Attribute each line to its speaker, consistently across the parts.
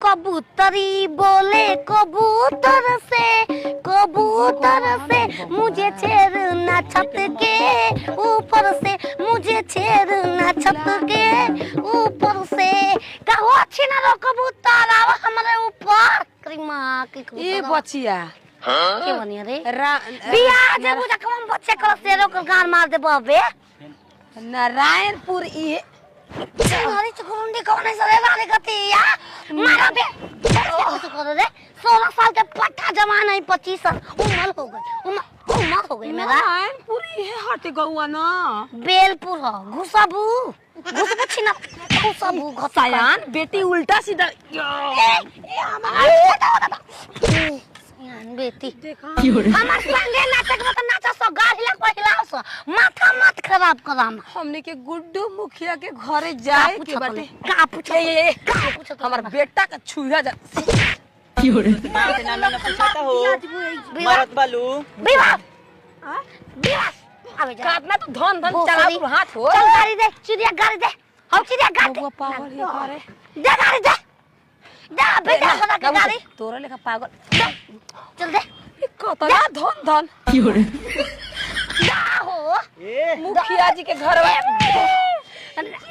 Speaker 1: कबूतरी बोले कबूतर से मुझे छेड़ना छत के ऊपर से, मुझे छेड़ना छत के ऊपर से। कहो छीना रो कबूतर आवा हमारे ऊपर। क्रीमा की
Speaker 2: ये बचिया
Speaker 1: के बनिया रे बिया जे बुझा कम बच्चे को से रो कर गान मार दे बबे।
Speaker 2: नारायणपुर ये
Speaker 1: हमारी चुकुंडी कौन है सरे वाले कतिया मारा बे कुछ करो रे। 16 साल के पट्टा जवान है, 25 साल उम्र हो गई मेरा।
Speaker 2: नारायणपुर ये हट गौआ ना
Speaker 1: बेलपुर हो घुसबू छीना घुसबू
Speaker 2: घसायान बेटी उल्टा सीधा
Speaker 1: बेटी हमार संगे नाटक में नाचा सो गाहिला पहिला सो माथा मत खराब कराम।
Speaker 2: हमने के गुड्डू मुखिया के घरे जाए के बाटे।
Speaker 1: का पूछे
Speaker 2: हमार बेटा का छुआ जा
Speaker 3: मार के नाम में पूछता हो मरत बालू
Speaker 1: विवाह अबे जा
Speaker 2: काटना तो धन चला तू हाथ हो।
Speaker 1: चल गाड़ी दे, चिड़िया गाड़ी दे, हम चिड़िया गाड़ी
Speaker 2: वो पागल ये करे
Speaker 1: दे गाड़ी दे बेटा बना के गाड़ी
Speaker 2: तोरा लेखा पागल
Speaker 1: चल दे
Speaker 2: कतला धन
Speaker 1: क्या हो
Speaker 2: मुखिया जी के घर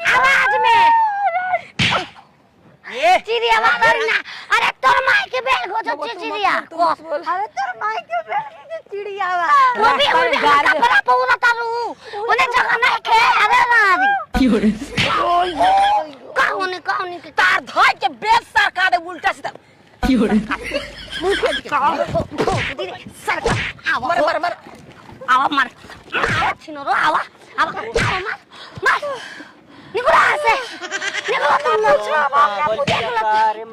Speaker 1: आवाज में ये चिड़िया वाला ना। अरे तोर माई के बेल गो जो चिड़िया अरे तोर माई के बेल के चिड़िया वा वो भी उन्हें कपड़ा पूरा तारू उन्हें जगह नहीं खे। अरे मारी कहानी के
Speaker 2: तार धोई के बेल सरका दे उल्टा सीधा
Speaker 1: सरका आवा मार छिनो रो आवा मार निकलो ऐसे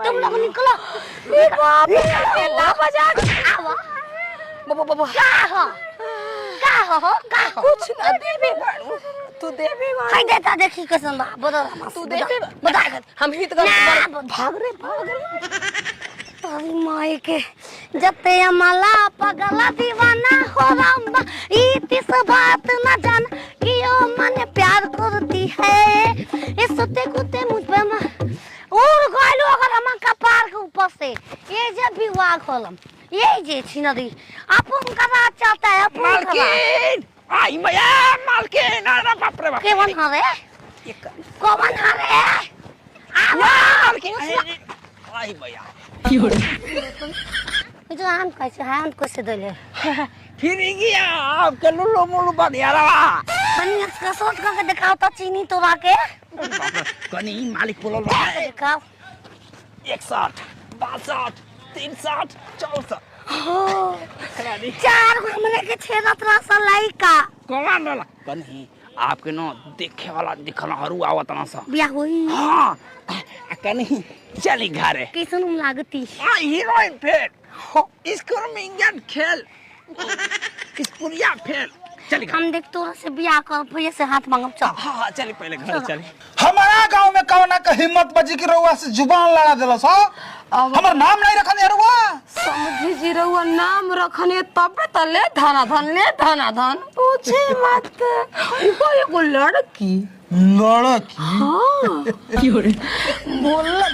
Speaker 1: तुम लोग निकलो
Speaker 2: बाबा
Speaker 1: का हो
Speaker 2: कुछ ना देबे तू देबे
Speaker 1: खाई देता देखी कैसन बा बदल
Speaker 2: तू देबे
Speaker 1: बता
Speaker 2: हम हित
Speaker 1: भाग रे तारी माई के जते अमला पगला दीवाना हो रंबा इतिस बात न जान कि ओ मन प्यार करती है। इस सुते कुत्ते मुझ पे और गइलो अगर हम कपार के ऊपर से ये जब भी वाग होलम ये जे छिनरी अपन करा चाहता है अपन करा
Speaker 2: आई मया मालकिन अरे बाप रे बाप
Speaker 1: के वन हरे कौन हरे
Speaker 2: मालकिन
Speaker 3: आई भैया
Speaker 1: जो हम कैसे दले
Speaker 2: फिर गया आपके लुल्लू मुल्लू बढ़िया रहा
Speaker 1: कनी का सोच का दिखाओ तो चीनी तोरा के
Speaker 3: कनी मालिक बोलल
Speaker 1: दिखाओ
Speaker 3: 61 62 63 64
Speaker 1: चार गो हमने के छेदत रहा लइका
Speaker 3: कौन वाला कनी आपके न देखे वाला दिखला हरू आवत ना सा
Speaker 1: बिया होई
Speaker 3: हां कनी चली घरे
Speaker 1: कैसन लागती
Speaker 3: हीरोइन फेल इसको में इंजन खेल इसपुरिया फेल चली
Speaker 1: हम देख तोरा से बिया कर भैया से हाथ मांगब चल।
Speaker 3: हां चली पहले घर चली।
Speaker 4: हमारा गांव में कौना का हिम्मत बजी की रउआ से जुबान लड़ा देलस हो। हमर नाम नहीं रखने रउआ
Speaker 2: समझी जी रउआ नाम रखने तबे त ले धना पूछे मत वो एगो लड़की बोल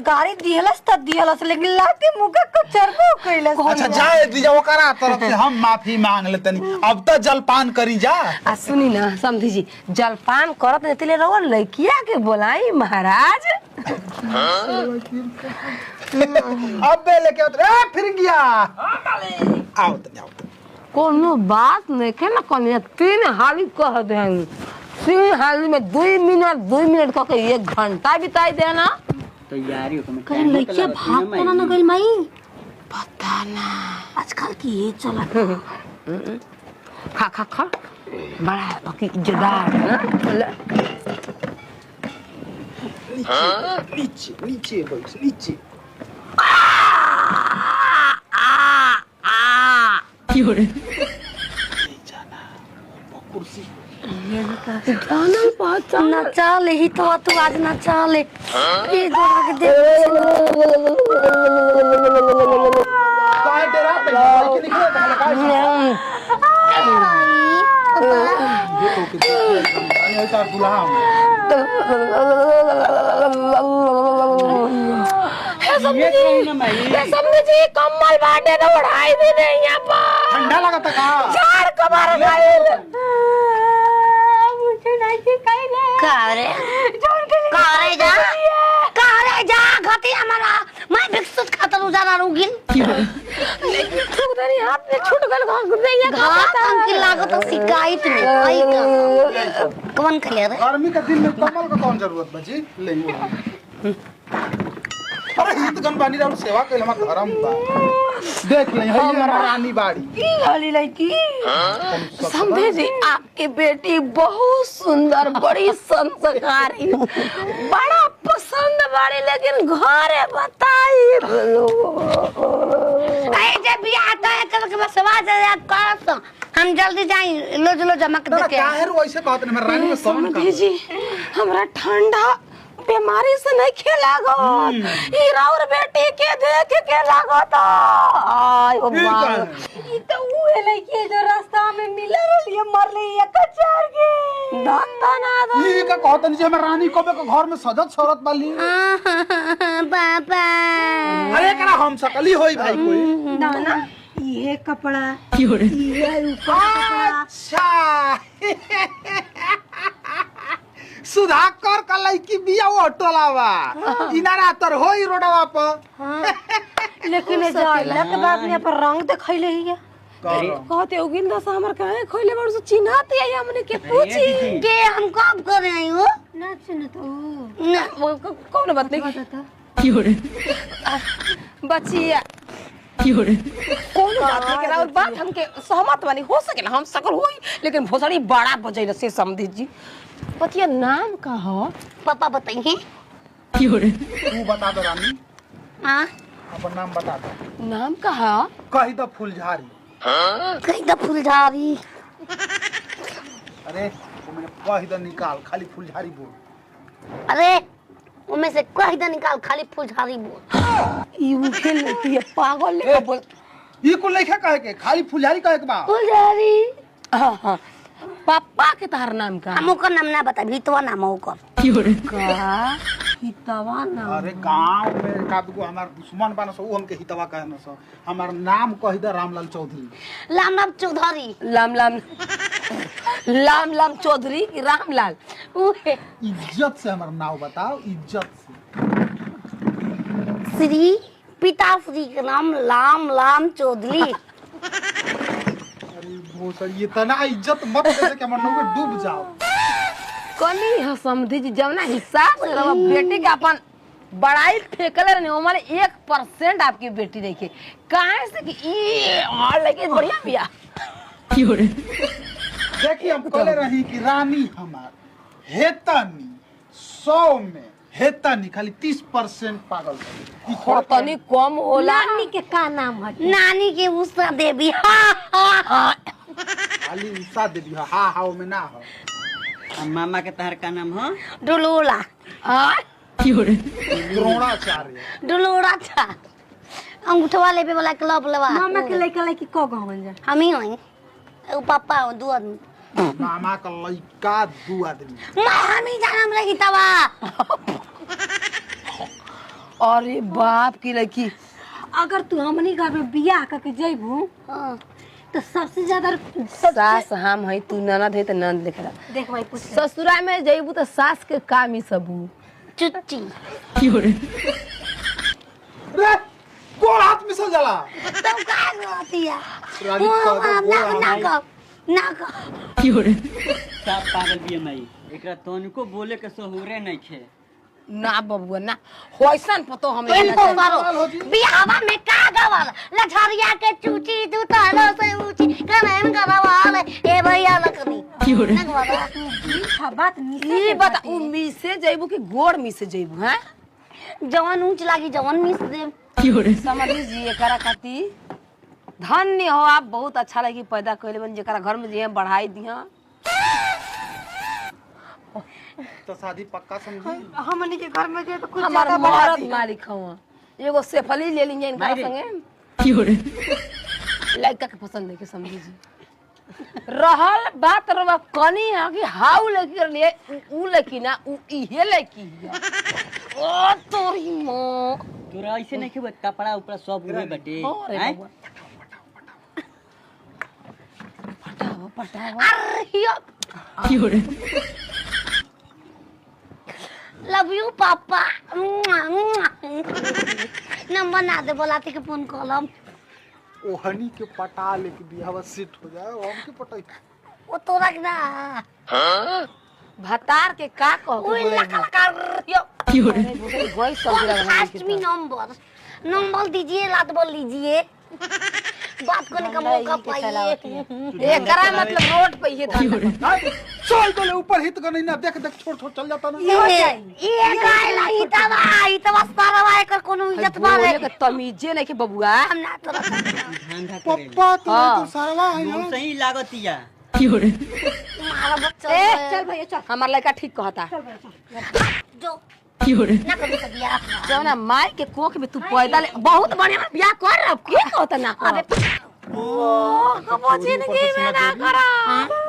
Speaker 2: गाड़ी दिहलस लेकिन लाठी मुका को चरबो कइलस।
Speaker 4: अच्छा जाए दीजा ओकरा तरफ से हम माफी मांग लेतनी। अब तो जलपान करी जा।
Speaker 2: आ सुनी ना समझी जी जलपान करत नेतिले रउआ लड़किया के बोलाई महाराज
Speaker 4: अब बे लेके ए फिर गया आओ
Speaker 2: कोनो बात नहीं के ना कनिया 3 हाली कह दे 3 हाली में 2 मिनट कह के 1 घंटा बिताई देना
Speaker 3: तैयारी हो तुम
Speaker 1: कहीं लइका भाग कोना न गइल माई
Speaker 2: पता ना
Speaker 1: आजकल की ये चला
Speaker 2: खा बड़ा बाकी इज्जतदार
Speaker 4: नीचे बैठ नीचे कुर्सी
Speaker 1: नचा ले ही तो तू आज नचा ले ये जोड़ा के दे
Speaker 4: काय डेरा पे के निकले पहले काय ये तो किसी ने ऐसा बुला
Speaker 2: हे समझी जी कम्बल बांटे तो उड़ाई भी नहीं यहाँ पर
Speaker 4: ठंडा लगा था का
Speaker 2: चार कबार गाइल मुझे नहीं सिखाइले
Speaker 1: कारे जा घटी हमारा मैं विकसित खातर उजाला रूगिन
Speaker 2: लेकिन छुटरी हाथ में छूट गल घास नहीं
Speaker 1: घास अंकिल लागत शिकायत में आई का कौन खले रे
Speaker 4: गर्मी के दिन में कमल का कौन जरूरत बची लेंगे अरे हित गन बानी राव सेवा कइल हम धर्म बा देख ले है हमारा रानी बाड़ी
Speaker 2: वाली लड़की समझे जी आपकी बेटी बहुत सुंदर बड़ी संस्कारी बड़ा पसंद बाड़ी लेकिन घरे बताई
Speaker 1: ऐ जब भी आता है कब कब सवाल कर हम जल्दी जाए लो जमक दे के
Speaker 4: काहे रो ऐसे कहत न रानी में कौन का
Speaker 2: जी हमरा ठंडा बीमारी से नहीं खेला गो हीरा और बेटी के देख के लागो तो आय ओ मां ई तो उहे लइके जो रास्ता में मिला रही मरली एक चार के दाता ना दा
Speaker 4: ई का कहतन जे हमर रानी कबे के घर में सजत सौरत वाली
Speaker 1: पापा
Speaker 4: अरे करा हम सकली होई भाई कोई
Speaker 2: ना ना ये कपड़ा ये ऊपर कपड़ा
Speaker 4: अच्छा सुधाकर का लड़की बिया ऑटोलावा इनारा तर होई रोडवा पर
Speaker 2: लेकिन जाइला के बाद में पर रंग देखैले हिया कहते उगिंदा से हमर काहे खोइले बड़ से चिन्हत है हमने के पूछी
Speaker 1: के हम कब कर रहे हो
Speaker 2: ना चिन्ह तो
Speaker 1: ना
Speaker 2: कौन बात नहीं बताता बचिया कौन बात है के और बात हमके सहमत वाली हो सकेला हम सकल होई लेकिन भोसड़ी बड़ा बजैला से समझी जी पतिया नाम का हो
Speaker 1: पापा बताइए
Speaker 4: तू बता दो रानी
Speaker 1: हां
Speaker 4: अपन नाम बता दो
Speaker 2: नाम का है
Speaker 4: कही दो फुलझारी
Speaker 1: कहीं तो फुलझारी
Speaker 4: अरे वो मैंने कही दो निकाल खाली फुलझारी बोल
Speaker 1: अरे उनमें से कहीं तो निकाल खाली फुलझारी बोल
Speaker 2: ई उहे लड़की है पागल लेके बोल
Speaker 4: ई को लेखे कहे के खाली फुलझारी कहे के बा
Speaker 1: फुलझारी
Speaker 2: हां पापा के तार नाम का
Speaker 1: हम ओकर नाम ना बता भीतवा नाम ओकर
Speaker 2: का हितवा नाम
Speaker 4: अरे गांव में का दुगो हमार दुश्मन बान सो हमके हितवा कहे न सो हमार नाम कही दो रामलाल चौधरी
Speaker 1: रामनाथ चौधरी
Speaker 2: लाम चौधरी की रामलाल
Speaker 1: उहे
Speaker 4: इज्जत से हमार नाम बताओ इज्जत से
Speaker 1: श्री पिताश्री के नाम लाम चौधरी
Speaker 4: अरे वो सर ये तना इज्जत मत दे के हमर नौके डूब जाओ
Speaker 2: कनी है समझी जी जब ना हिसाब से रवा बेटी के अपन बड़ाई फेंकले रहने वो माने 1% आपकी बेटी रही काहे से कि ई और लगे बढ़िया बिया
Speaker 4: देखिए हम कहले रही कि रानी हमार हेतनी 100 में हेतनी खाली 30% पागल है
Speaker 2: थोड़ा तनी कम होला
Speaker 1: नानी के का नाम है नानी के उषा देवी
Speaker 4: खाली उषा देवी हा हा में ना हो
Speaker 5: मामा के तहर का नाम हो
Speaker 1: डुलोला
Speaker 4: द्रोणाचार्य
Speaker 1: डुलोड़ा था अंगूठवा लेबे वाला क्लब लेवा
Speaker 2: मामा के लइका लइकी को गावन जा
Speaker 1: हम ही हई ओ पापा हो दू आदमी
Speaker 4: मामा का लइका 2 आदमी
Speaker 1: हम ही जानम रही तवा
Speaker 2: अरे बाप की लड़की अगर तू हमनी घर में बियाह करके जइबू तो सबसे ज्यादा सास हम है तू ननद है तो ननद लिखला
Speaker 1: देख भाई पूछ
Speaker 2: ससुराल में जइबू तो सास के काम ही सबू
Speaker 1: चुच्ची
Speaker 4: रे कोण हाथ में सो जाला
Speaker 1: तो का होती है
Speaker 4: रानी का
Speaker 1: ना
Speaker 5: सब पागल बिया मई एकरा तोनको बोले के सहूरे नहीं खे
Speaker 2: ना बबुआ ना होइसन पतो हम
Speaker 1: बियाहवा में का गवाल लछरिया के चूची तू तालो से ऊंची कनन गवाल ए भैया लकनी
Speaker 2: बात ये बता उ मी से जइबू कि गोड़ मी से जइबू हैं
Speaker 1: जवन ऊंच लागी जवन मिस दे
Speaker 2: समझ लीजिए करा खाती धन्य हो आप बहुत अच्छा लगी पैदा कइले बन जेकरा घर में जे बढ़ाई दिया
Speaker 4: तो शादी पक्का समझी
Speaker 1: हमनी के घर में जे तो कुछ
Speaker 2: हमारा मरद मालिक हवा एगो सेफली ले लीजिए इनका संगे लड़का के पसंद नहीं के समझी जी रहल बात रवा कनी है कि हाउ लड़की लिए उ लड़की ना उ इहे लड़की है ओ तोरी मां
Speaker 5: तोरा ऐसे नहीं खेबे कपड़ा उपड़ा सब हुए बटे हैं
Speaker 1: अरे लव यू पापा नंबर ना दे बोलाते के फोन कॉलम
Speaker 4: ओहनी के पटा लेके बियाह सेट हो जाए हम के पटाई
Speaker 1: वो तो रख ना
Speaker 2: भतार के का कह
Speaker 1: ओए लका लका
Speaker 2: वही सब
Speaker 1: लास्ट में नंबर दीजिए लात बोल लीजिए बात करने का मौका पाइए
Speaker 2: एकरा मतलब रोड पे ही था
Speaker 4: चल तो ले ऊपर हित गनी ना देख देख छोड़ छोड़ चल जाता ना
Speaker 1: ये गायला इतवा सारा कर कोनो इज्जत बारे
Speaker 2: के तमीजे नहीं के बबुआ
Speaker 1: हम ना तो
Speaker 5: धंधा करे
Speaker 4: पप्पा तो सारा
Speaker 5: मुंह सही लागतिया
Speaker 1: मारा बच्चा
Speaker 2: चल भैया चल हमार लड़का ठीक कहता
Speaker 1: जो ना कर दिया
Speaker 2: जो ना माई के कोख में तू पैदा ले बहुत बढ़िया बियाह कर रहा के कहता ना
Speaker 1: अबे
Speaker 2: कबो जिंदगी में ना करा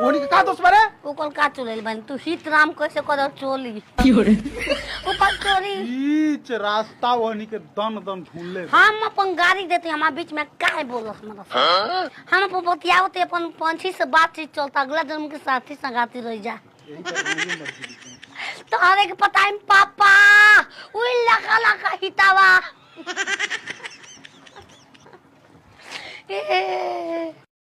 Speaker 4: ओहनी के का दोस्त बारे
Speaker 1: वो कल का चलेल बन तू हित राम कैसे कर चोली वो कल चोरी
Speaker 4: बीच रास्ता ओहनी के दन दन ढूंढ ले
Speaker 1: हम अपन गाड़ी देते हमारे बीच में काहे बोलस मतलब हम अपन बतियावते अपन पंछी से बातचीत चलता अगला जन्म के साथी संगाती रह जा तो हरे के पता है पापा उई लगा लगा हितावा